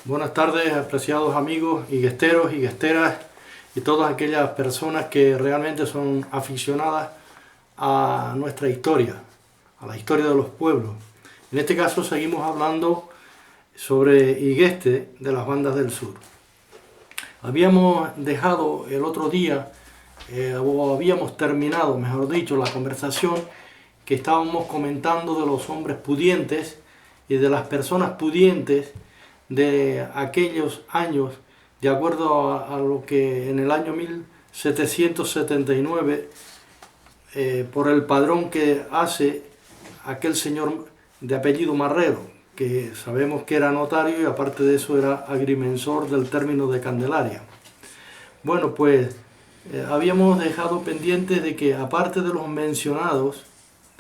Buenas tardes, apreciados amigos y guesteras y todas aquellas personas que realmente son aficionadas a nuestra historia, a la historia de los pueblos. En este caso seguimos hablando sobre Igueste de las Bandas del Sur. Habíamos dejado el otro día, o habíamos terminado, mejor dicho, la conversación que estábamos comentando de los hombres pudientes y de las personas pudientes de aquellos años, de acuerdo a lo que en el año 1779, por el padrón que hace aquel señor de apellido Marrero, que sabemos que era notario y aparte de eso era agrimensor del término de Candelaria. Bueno, pues habíamos dejado pendiente de que aparte de los mencionados,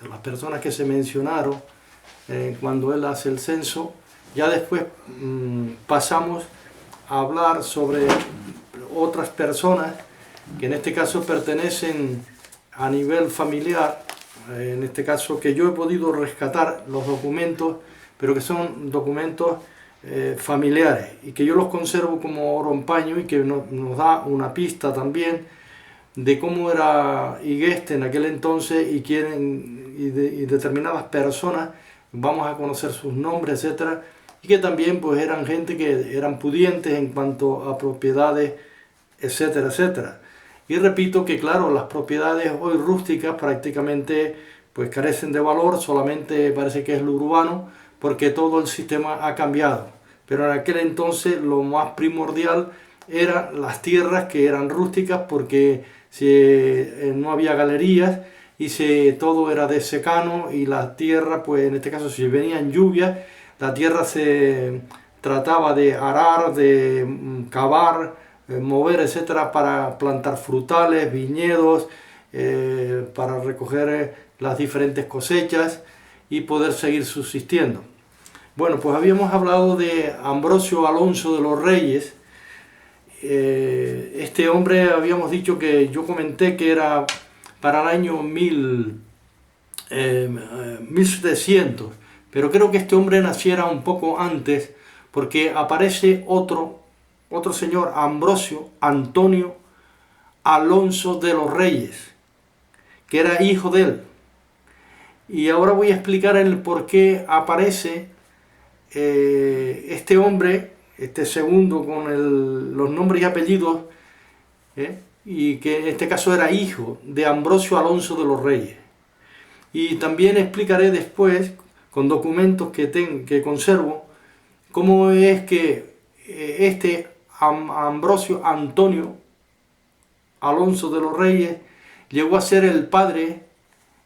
de las personas que se mencionaron cuando él hace el censo, ya después pasamos a hablar sobre otras personas que en este caso pertenecen a nivel familiar, en este caso que yo he podido rescatar los documentos, pero que son documentos familiares y que yo los conservo como oro en paño y que nos da una pista también de cómo era Igueste en aquel entonces y determinadas personas, vamos a conocer sus nombres, etcétera, y que también pues eran gente que eran pudientes en cuanto a propiedades, etcétera, etcétera. Y repito que claro, las propiedades hoy rústicas prácticamente pues carecen de valor, solamente parece que es lo urbano, porque todo el sistema ha cambiado. Pero en aquel entonces lo más primordial eran las tierras que eran rústicas, porque no había galerías y todo era de secano, y la tierra, pues en este caso si venían lluvias, la tierra se trataba de arar, de cavar, mover, etcétera, para plantar frutales, viñedos, para recoger las diferentes cosechas y poder seguir subsistiendo. Bueno, pues habíamos hablado de Ambrosio Alonso de los Reyes. Este hombre habíamos dicho que yo comenté que era para el año 1700, pero creo que este hombre naciera un poco antes, porque aparece otro señor, Ambrosio Antonio Alonso de los Reyes, que era hijo de él. Y ahora voy a explicar el por qué aparece este hombre, este segundo con los nombres y apellidos, y que en este caso era hijo de Ambrosio Alonso de los Reyes. Y también explicaré después, con documentos que conservo, cómo es que este Ambrosio Antonio Alonso de los Reyes llegó a ser el padre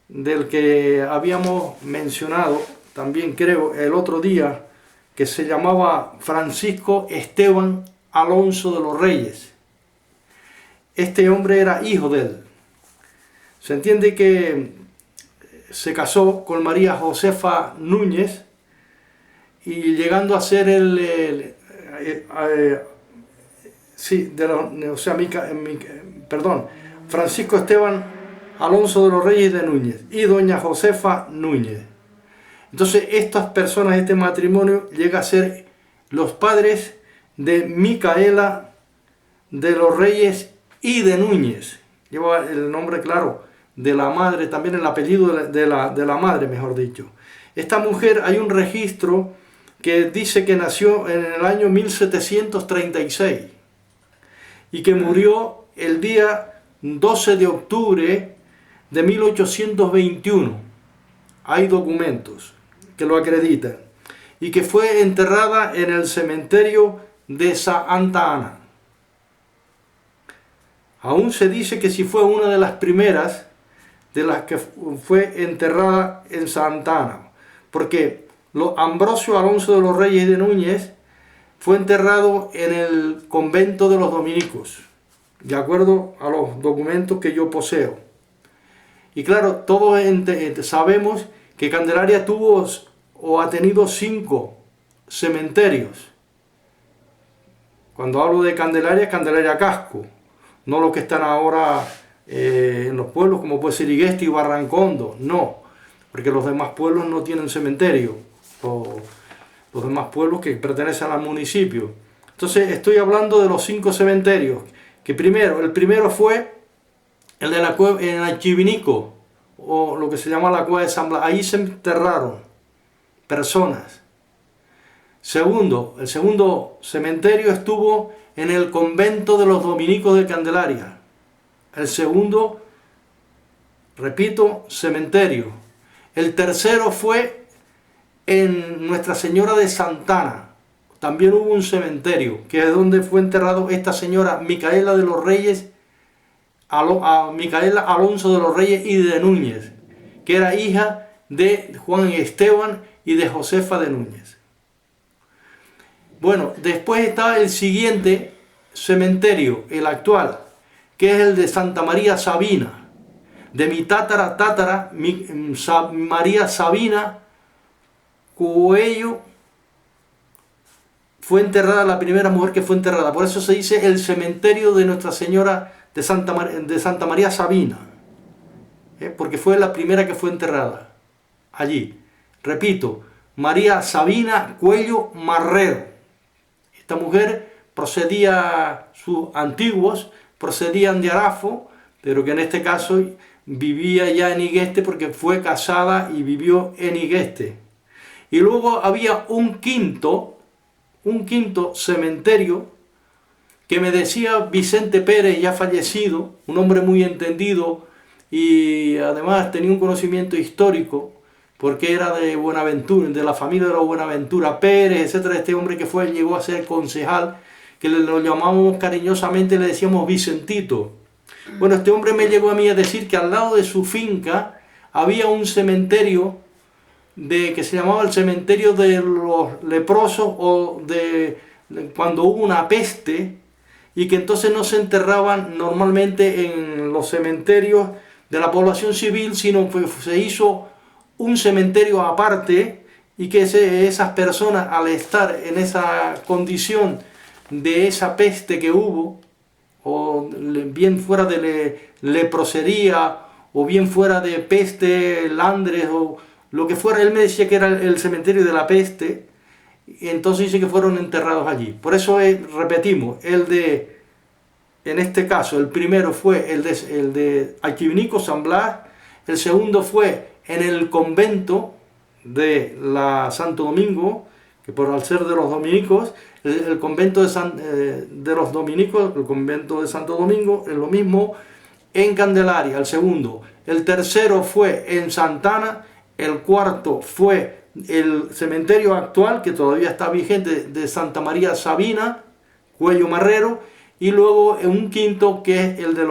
del que habíamos mencionado, también creo, el otro día, que se llamaba Francisco Esteban Alonso de los Reyes. Este hombre era hijo de él. Se entiende que se casó con María Josefa Núñez y llegando a ser Francisco Esteban Alonso de los Reyes de Núñez y doña Josefa Núñez. Entonces estas personas, este matrimonio llega a ser los padres de Micaela de los Reyes y de Núñez. Lleva el nombre, claro, de la madre, también el apellido de la madre, mejor dicho. Esta mujer, hay un registro que dice que nació en el año 1736 y que murió el día 12 de octubre de 1821. Hay documentos que lo acreditan. Y que fue enterrada en el cementerio de Santa Ana. Aún se dice que si fue una de las primeras de las que fue enterrada en Santa Ana, porque Ambrosio Alonso de los Reyes de Núñez fue enterrado en el convento de los dominicos, de acuerdo a los documentos que yo poseo. Y claro, todos sabemos que Candelaria tuvo o ha tenido 5 cementerios. Cuando hablo de Candelaria, Candelaria Casco, no los que están ahora en los pueblos como puede ser Igueste y Barrancondo, no, porque los demás pueblos no tienen cementerio. Los los demás pueblos que pertenecen al municipio. Entonces estoy hablando de los 5 cementerios, que el primero fue el de la cueva en Alchivinico, o lo que se llama la cueva de San Blas. Ahí se enterraron personas. El segundo cementerio estuvo en el convento de los dominicos de Candelaria. El segundo, repito, cementerio. El tercero fue en Nuestra Señora de Santana. También hubo un cementerio, que es donde fue enterrado esta señora Micaela de los Reyes, Micaela Alonso de los Reyes y de Núñez, que era hija de Juan Esteban y de Josefa de Núñez. Bueno, después está el siguiente cementerio, el actual, que es el de Santa María Sabina, de mi tátara, María Sabina Cuello, fue enterrada, la primera mujer que fue enterrada. Por eso se dice el cementerio de Nuestra Señora de Santa María Sabina, porque fue la primera que fue enterrada allí. Repito, María Sabina Cuello Marrero. Esta mujer sus antiguos procedían de Arafo, pero que en este caso vivía ya en Igueste porque fue casada y vivió en Igueste. Y luego había un quinto cementerio que me decía Vicente Pérez, ya fallecido, un hombre muy entendido y además tenía un conocimiento histórico, porque era de Buenaventura, de la familia de los Buenaventura Pérez, etcétera. Este hombre que llegó a ser concejal, que lo llamábamos cariñosamente, le decíamos Vicentito. Bueno, este hombre me llegó a mí a decir que al lado de su finca había un cementerio que se llamaba el cementerio de los leprosos, o de cuando hubo una peste, y que entonces no se enterraban normalmente en los cementerios de la población civil, sino que se hizo un cementerio aparte, y que esas personas, al estar en esa condición de esa peste que hubo, o bien fuera de leprosería, o bien fuera de peste, landres, o lo que fuera, él me decía que era el cementerio de la peste, y entonces dice que fueron enterrados allí. Por eso repetimos, en este caso, el primero fue el de Alchivinico, San Blas. El segundo fue en el convento de la Santo Domingo, que por al ser de los dominicos, el convento de los dominicos, el convento de Santo Domingo, es lo mismo en Candelaria, el segundo. El tercero fue en Santana. El cuarto fue el cementerio actual, que todavía está vigente, de Santa María Sabina Cuello Marrero. Y luego un quinto, que es el de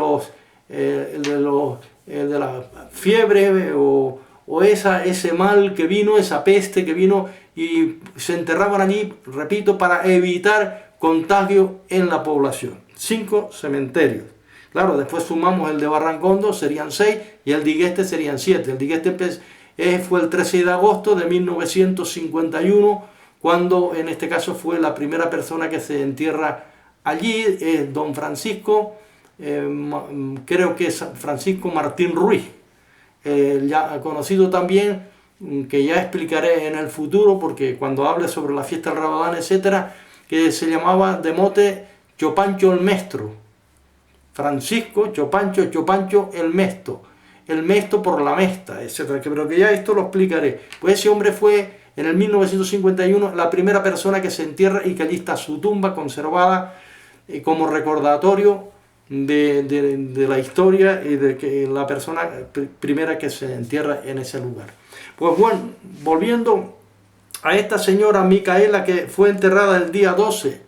la fiebre, o ese mal que vino, esa peste que vino, y se enterraban allí, repito, para evitar contagio en la población. 5 cementerios. Claro, después sumamos el de Barrancondo, serían 6, y el de Igueste serían 7. El de Igueste fue el 13 de agosto de 1951, cuando en este caso fue la primera persona que se entierra allí, don Francisco, creo que es Francisco Martín Ruiz, ya conocido también, que ya explicaré en el futuro, porque cuando hable sobre la fiesta del Ramadán, etcétera, que se llamaba de mote Chopancho el Mestro. Francisco Chopancho el Mesto por la Mesta, etcétera, pero que ya esto lo explicaré. Pues ese hombre fue en el 1951 la primera persona que se entierra, y que allí está su tumba conservada como recordatorio de la historia y de que la persona primera que se entierra en ese lugar. Pues bueno, volviendo a esta señora Micaela, que fue enterrada el día 12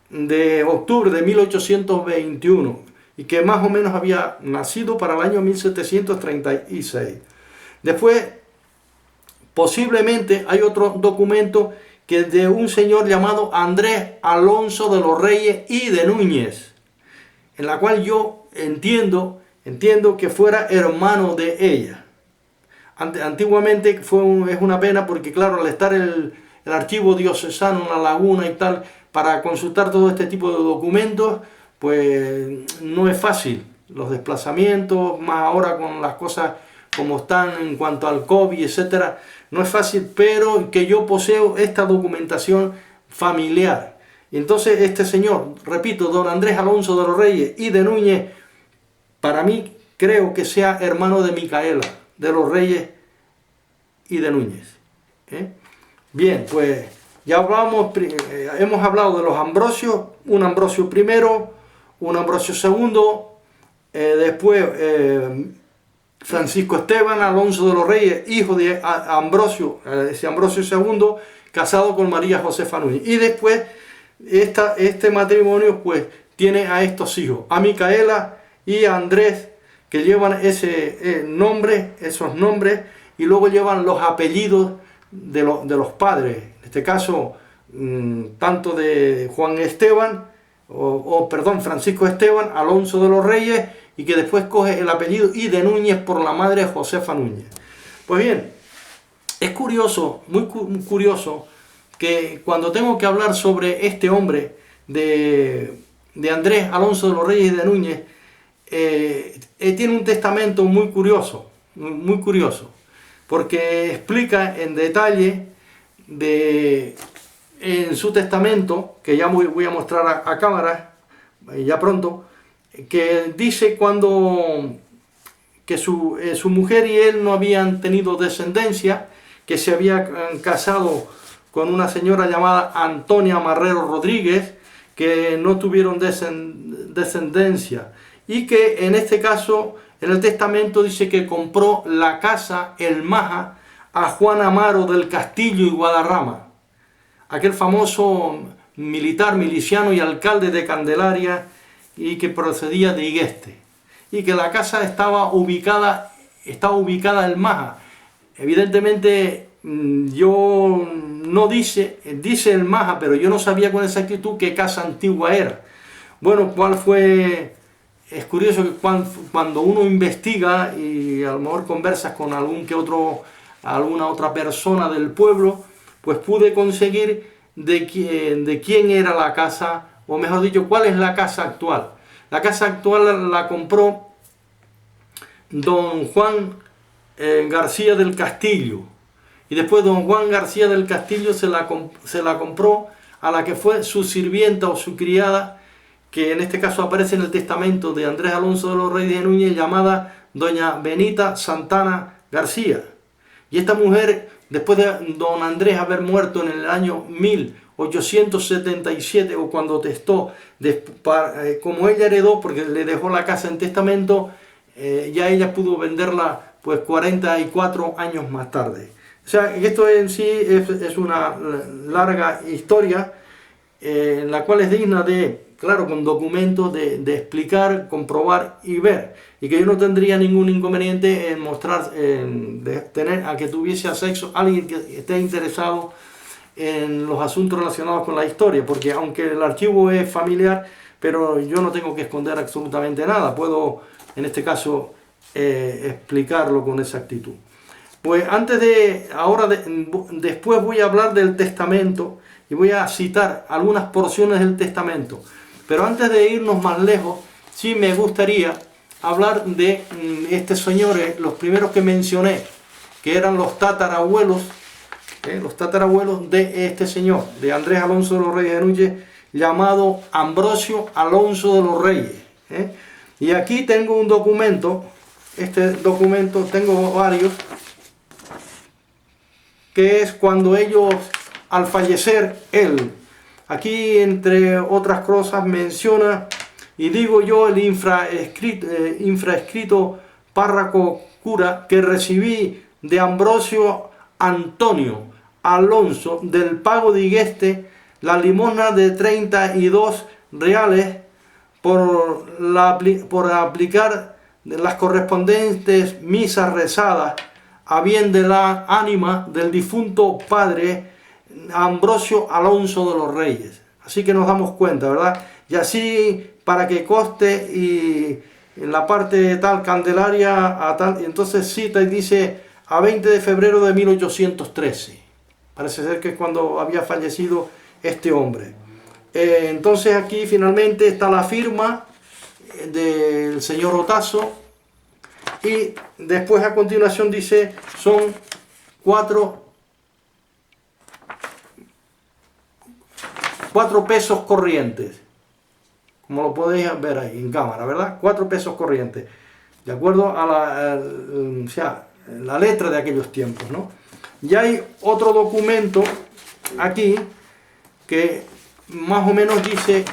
de octubre de 1821, y que más o menos había nacido para el año 1736. Después, posiblemente, hay otro documento que es de un señor llamado Andrés Alonso de los Reyes y de Núñez, en la cual yo entiendo que fuera hermano de ella. Antiguamente es una pena, porque claro, al estar el archivo diocesano en La Laguna y tal, para consultar todo este tipo de documentos, pues no es fácil. Los desplazamientos, más ahora con las cosas como están en cuanto al COVID, etcétera, no es fácil, pero que yo poseo esta documentación familiar. Y entonces este señor, repito, don Andrés Alonso de los Reyes y de Núñez, para mí creo que sea hermano de Micaela, de los Reyes y de Núñez. Bien, pues ya hemos hablado de los Ambrosios, un Ambrosio primero, un Ambrosio segundo, después Francisco Esteban Alonso de los Reyes, hijo de Ambrosio, ese Ambrosio segundo, casado con María Josefa Núñez. Y después este matrimonio pues tiene a estos hijos, a Micaela y a Andrés, que llevan ese nombre, esos nombres, y luego llevan los apellidos de los padres, en este caso tanto de Juan Esteban, perdón, Francisco Esteban Alonso de los Reyes, y que después coge el apellido y de Núñez por la madre Josefa Núñez. Pues bien, es curioso, muy curioso, que cuando tengo que hablar sobre este hombre de Andrés Alonso de los Reyes y de Núñez, tiene un testamento muy curioso, porque explica en detalle en su testamento, que ya voy a mostrar a cámara ya pronto, que dice que su mujer y él no habían tenido descendencia, que se había casado con una señora llamada Antonia Marrero Rodríguez, que no tuvieron descendencia, y que en este caso, en el testamento dice que compró la casa El Maja a Juan Amaro del Castillo y Guadarrama, aquel famoso militar, miliciano y alcalde de Candelaria, y que procedía de Igueste, y que la casa estaba ubicada El Maja. Evidentemente yo no dice El Maja, pero yo no sabía con exactitud qué casa antigua era. Bueno, es curioso que cuando uno investiga y a lo mejor conversas con alguna otra persona del pueblo, pues pude conseguir de quién era la casa, o mejor dicho, cuál es la casa actual. La casa actual la compró don Juan García del Castillo, y después don Juan García del Castillo se la compró a la que fue su sirvienta o su criada, que en este caso aparece en el testamento de Andrés Alonso de los Reyes de Núñez, llamada doña Benita Santana García. Y esta mujer, después de don Andrés haber muerto en el año 1877, o cuando testó, como ella heredó, porque le dejó la casa en testamento, ya ella pudo venderla pues 44 años más tarde. O sea, esto en sí es una larga historia, en la cual es digna de, claro, con documentos, de explicar, comprobar y ver. Y que yo no tendría ningún inconveniente en mostrar, de tener a que tuviese acceso alguien que esté interesado en los asuntos relacionados con la historia, porque aunque el archivo es familiar, pero yo no tengo que esconder absolutamente nada, puedo en este caso explicarlo con exactitud. Pues después voy a hablar del testamento y voy a citar algunas porciones del testamento, pero antes de irnos más lejos, sí me gustaría hablar de estos señores, los primeros que mencioné, que eran los tatarabuelos de este señor, de Andrés Alonso de los Reyes de Núñez, llamado Ambrosio Alonso de los Reyes. Y aquí tengo un documento, tengo varios, que es cuando ellos, al fallecer él, aquí entre otras cosas menciona, y digo yo, el infraescrito párroco cura que recibí de Ambrosio Antonio Alonso del Pago de Igueste la limosna de 32 reales por aplicar las correspondientes misas rezadas a bien de la ánima del difunto padre Ambrosio Alonso de los Reyes. Así que nos damos cuenta, ¿verdad? Y así, para que conste, y en la parte tal Candelaria, entonces cita y dice a 20 de febrero de 1813. Parece ser que es cuando había fallecido este hombre. Entonces aquí finalmente está la firma del señor Otazo, Y después a continuación dice, son cuatro pesos corrientes, como lo podéis ver ahí en cámara, ¿verdad? 4 pesos corrientes, de acuerdo a la letra de aquellos tiempos, ¿no? Y hay otro documento aquí que más o menos dice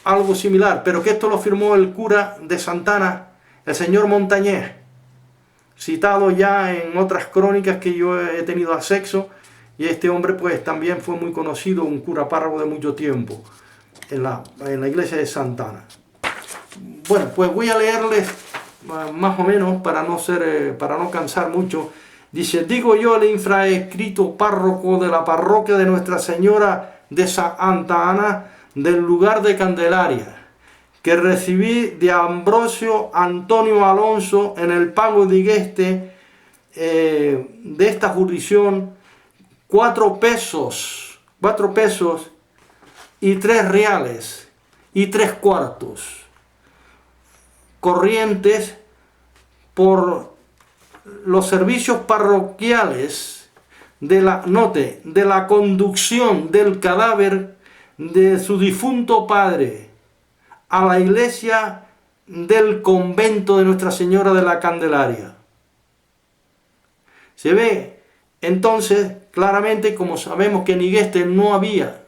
algo similar, pero que esto lo firmó el cura de Santana, el señor Montañés, citado ya en otras crónicas que yo he tenido acceso, y este hombre pues también fue muy conocido, un cura párroco de mucho tiempo en la iglesia de Santana. Bueno, pues voy a leerles más o menos para no cansar mucho. Dice, digo yo, el infraescrito párroco de la parroquia de Nuestra Señora de Santa Ana del lugar de Candelaria, que recibí de Ambrosio Antonio Alonso en el pago de Igueste de esta jurisdicción 4 pesos y 3 reales y 3 cuartos corrientes por los servicios parroquiales de la conducción del cadáver de su difunto padre a la iglesia del convento de Nuestra Señora de la Candelaria. Se ve entonces claramente, como sabemos que en Igueste no había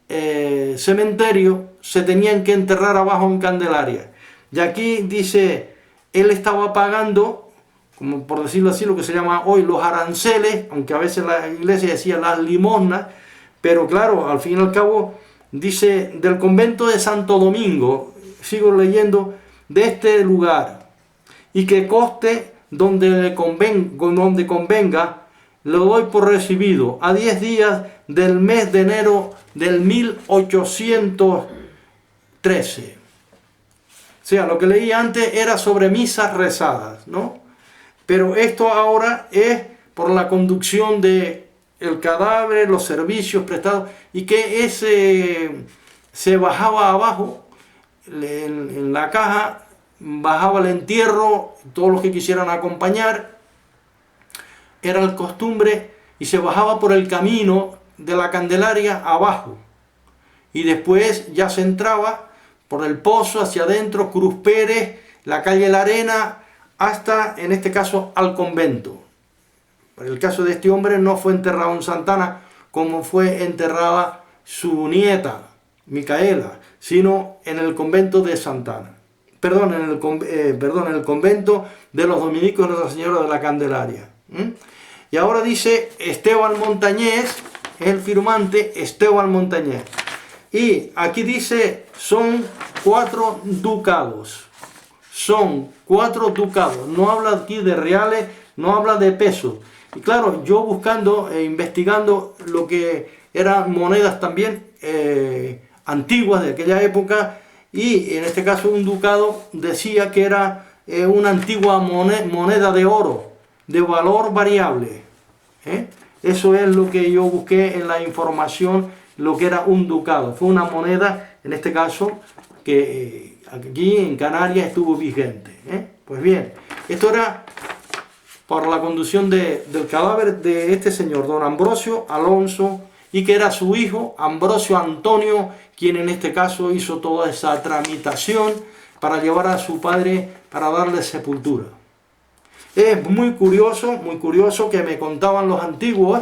cementerio, se tenían que enterrar abajo en Candelaria. Y aquí dice, él estaba pagando, como por decirlo así, lo que se llama hoy los aranceles, aunque a veces la iglesia decía las limosnas, pero claro, al fin y al cabo, dice, del convento de Santo Domingo, sigo leyendo, de este lugar, y que coste donde convenga, lo doy por recibido a 10 días del mes de enero del 1813. O sea, lo que leí antes era sobre misas rezadas, ¿no? Pero esto ahora es por la conducción de el cadáver, los servicios prestados, y que se bajaba abajo, en la caja, bajaba el entierro, todos los que quisieran acompañar, era la costumbre, y se bajaba por el camino de la Candelaria abajo, y después ya se entraba por el pozo hacia adentro, Cruz Pérez, la calle La Arena, hasta, en este caso, al convento. En el caso de este hombre no fue enterrado en Santana como fue enterrada su nieta, Micaela, sino en el convento de Santana. Perdón, en el convento de los dominicos de Nuestra Señora de la Candelaria. Y ahora dice Esteban Montañés, es el firmante Esteban Montañés. Y aquí dice, son 4 ducados. Son 4 ducados. No habla aquí de reales, no habla de pesos. Y claro, yo buscando e investigando lo que eran monedas también antiguas de aquella época, y en este caso un ducado decía que era una antigua moneda de oro, de valor variable. Eso es lo que yo busqué en la información, lo que era un ducado. Fue una moneda, en este caso, que aquí en Canarias estuvo vigente. Pues bien, esto era por la conducción del cadáver de este señor, don Ambrosio Alonso, y que era su hijo, Ambrosio Antonio, quien en este caso hizo toda esa tramitación para llevar a su padre para darle sepultura. Es muy curioso que me contaban los antiguos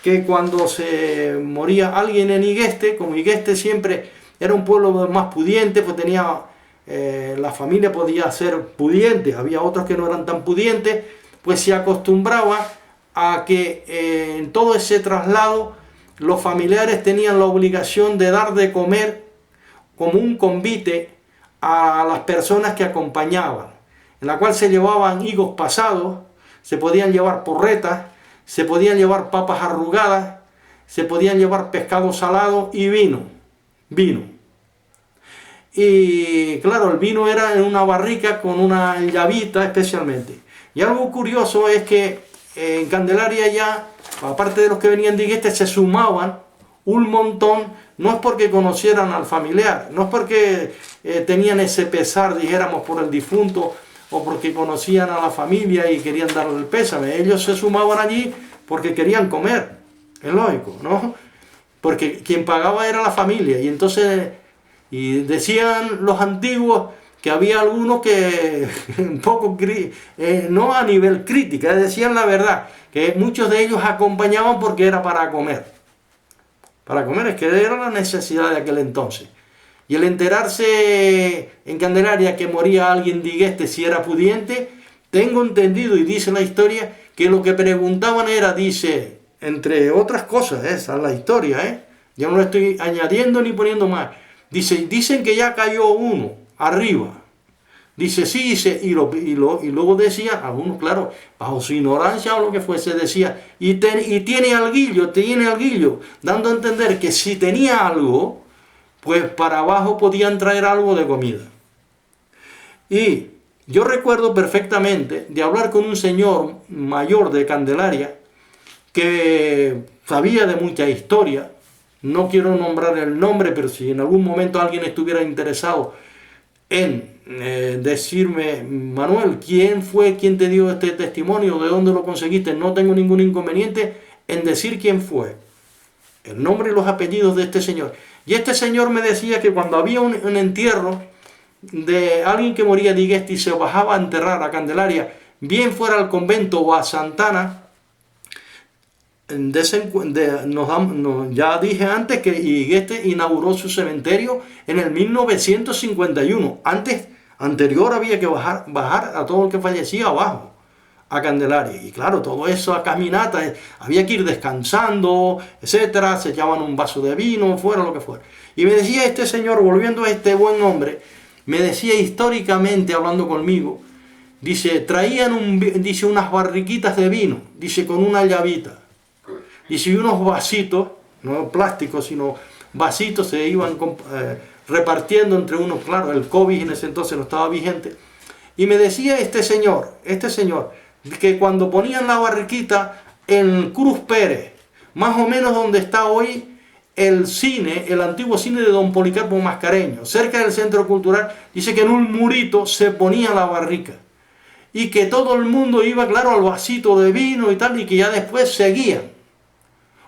que cuando se moría alguien en Igueste, como Igueste siempre era un pueblo más pudiente, pues tenía, la familia podía ser pudiente, había otros que no eran tan pudientes, pues se acostumbraba a que en todo ese traslado los familiares tenían la obligación de dar de comer como un convite a las personas que acompañaban, en la cual se llevaban higos pasados, se podían llevar porretas, se podían llevar papas arrugadas, se podían llevar pescado salado y vino. Y claro, el vino era en una barrica con una llavita especialmente. Y algo curioso es que en Candelaria ya, aparte de los que venían de Igueste, se sumaban un montón, no es porque conocieran al familiar, no es porque tenían ese pesar, dijéramos, por el difunto, o porque conocían a la familia y querían darle el pésame. Ellos se sumaban allí porque querían comer, es lógico, ¿no? Porque quien pagaba era la familia, y entonces, y decían los antiguos que había algunos que, un poco, no a nivel crítica, decían la verdad, que muchos de ellos acompañaban porque era para comer. Para comer, es que era la necesidad de aquel entonces. Y el enterarse en Candelaria que moría alguien de Igueste si era pudiente, tengo entendido, y dice la historia, que lo que preguntaban era, dice, entre otras cosas, esa es la historia, yo no le estoy añadiendo ni poniendo más. Dice, dicen que ya cayó uno arriba. Dice, sí, dice, y luego decía, algunos, claro, bajo su ignorancia o lo que fuese, decía, y tiene alguillo, dando a entender que si tenía algo, pues para abajo podían traer algo de comida. Y yo recuerdo perfectamente de hablar con un señor mayor de Candelaria, que sabía de mucha historia. No quiero nombrar el nombre, pero si en algún momento alguien estuviera interesado en decirme, Manuel, ¿quién fue quien te dio este testimonio? ¿De dónde lo conseguiste? No tengo ningún inconveniente en decir quién fue. El nombre y los apellidos de este señor. Y este señor me decía que cuando había un entierro de alguien que moría de Igueste y se bajaba a enterrar a Candelaria, bien fuera al convento o a Santana, ya dije antes que Igueste inauguró su cementerio en el 1951. Anterior había que bajar a todo el que fallecía abajo, a Candelaria. Y claro, todo eso a caminata, había que ir descansando, etcétera, se echaban un vaso de vino, fuera lo que fuera. Y me decía este señor, volviendo a este buen hombre, me decía históricamente, hablando conmigo, dice, traían dice, unas barriquitas de vino, dice, con una llavita. Dice, y unos vasitos, no plásticos, sino vasitos se iban repartiendo entre unos, claro, el COVID en ese entonces no estaba vigente. Y me decía este señor, que cuando ponían la barriquita en Cruz Pérez, más o menos donde está hoy el cine, el antiguo cine de Don Policarpo Mascareño, cerca del centro cultural, dice que en un murito se ponía la barrica. Y que todo el mundo iba, claro, al vasito de vino y tal, y que ya después seguían.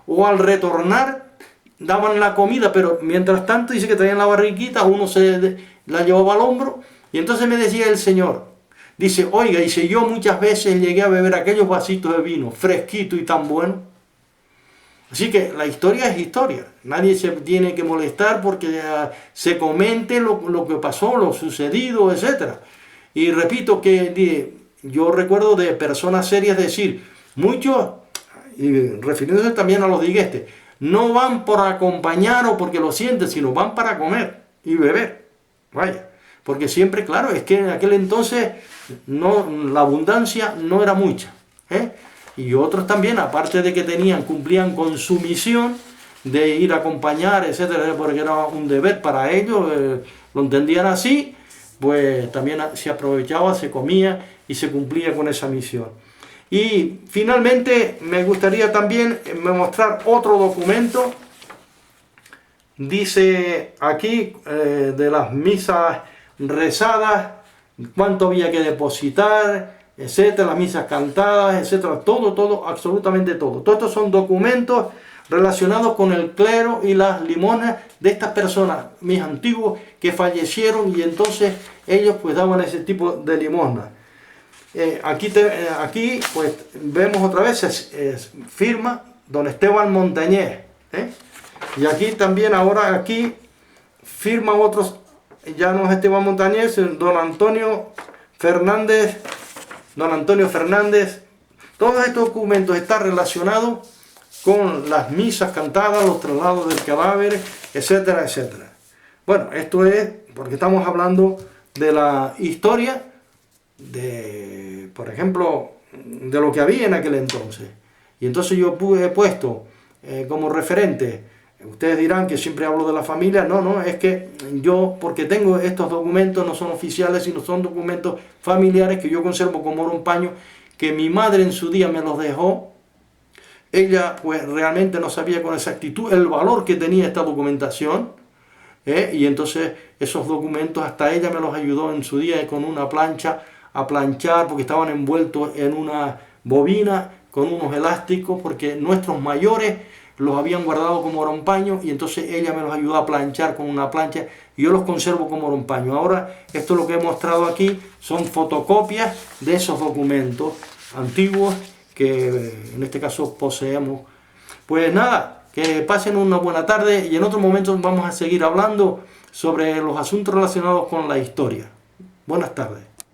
O al retornar daban la comida, pero mientras tanto dice que traían la barriquita, uno se la llevaba al hombro, y entonces me decía el señor, dice, oiga, dice, yo muchas veces llegué a beber aquellos vasitos de vino, fresquito y tan bueno. Así que la historia es historia, nadie se tiene que molestar porque se comente lo que pasó, lo sucedido, etc. Y repito que yo recuerdo de personas serias decir, muchos, y refiriéndose también a los de Igueste, no van por acompañar o porque lo sienten, sino van para comer y beber. Vaya, porque siempre, claro, es que en aquel entonces la abundancia no era mucha. Y otros también, aparte de que cumplían con su misión de ir a acompañar, etcétera, porque era un deber para ellos, lo entendían así, pues también se aprovechaba, se comía y se cumplía con esa misión. Y finalmente me gustaría también mostrar otro documento. Dice aquí de las misas rezadas, cuánto había que depositar, etcétera, las misas cantadas, etcétera, todo, absolutamente todo. Todos estos son documentos relacionados con el clero y las limosnas de estas personas, mis antiguos, que fallecieron, y entonces ellos pues daban ese tipo de limosnas. Aquí pues vemos otra vez, firma don Esteban Montañez, y aquí también ahora aquí firma otros, ya no es Esteban Montañez, don Antonio Fernández. Todos estos documentos están relacionados con las misas cantadas, los traslados del cadáver, etcétera, etcétera. Bueno, esto es porque estamos hablando de la historia por ejemplo, de lo que había en aquel entonces. Y entonces yo he puesto como referente, ustedes dirán que siempre hablo de la familia, no, es que yo, porque tengo estos documentos, no son oficiales, sino son documentos familiares que yo conservo como oro en paño, que mi madre en su día me los dejó. Ella pues realmente no sabía con exactitud el valor que tenía esta documentación, y entonces esos documentos hasta ella me los ayudó en su día con una plancha a planchar porque estaban envueltos en una bobina con unos elásticos, porque nuestros mayores los habían guardado como rompaño y entonces ella me los ayudó a planchar con una plancha y yo los conservo como rompaño. Ahora, esto lo que he mostrado aquí son fotocopias de esos documentos antiguos que en este caso poseemos. Pues nada, que pasen una buena tarde y en otro momento vamos a seguir hablando sobre los asuntos relacionados con la historia. Buenas tardes.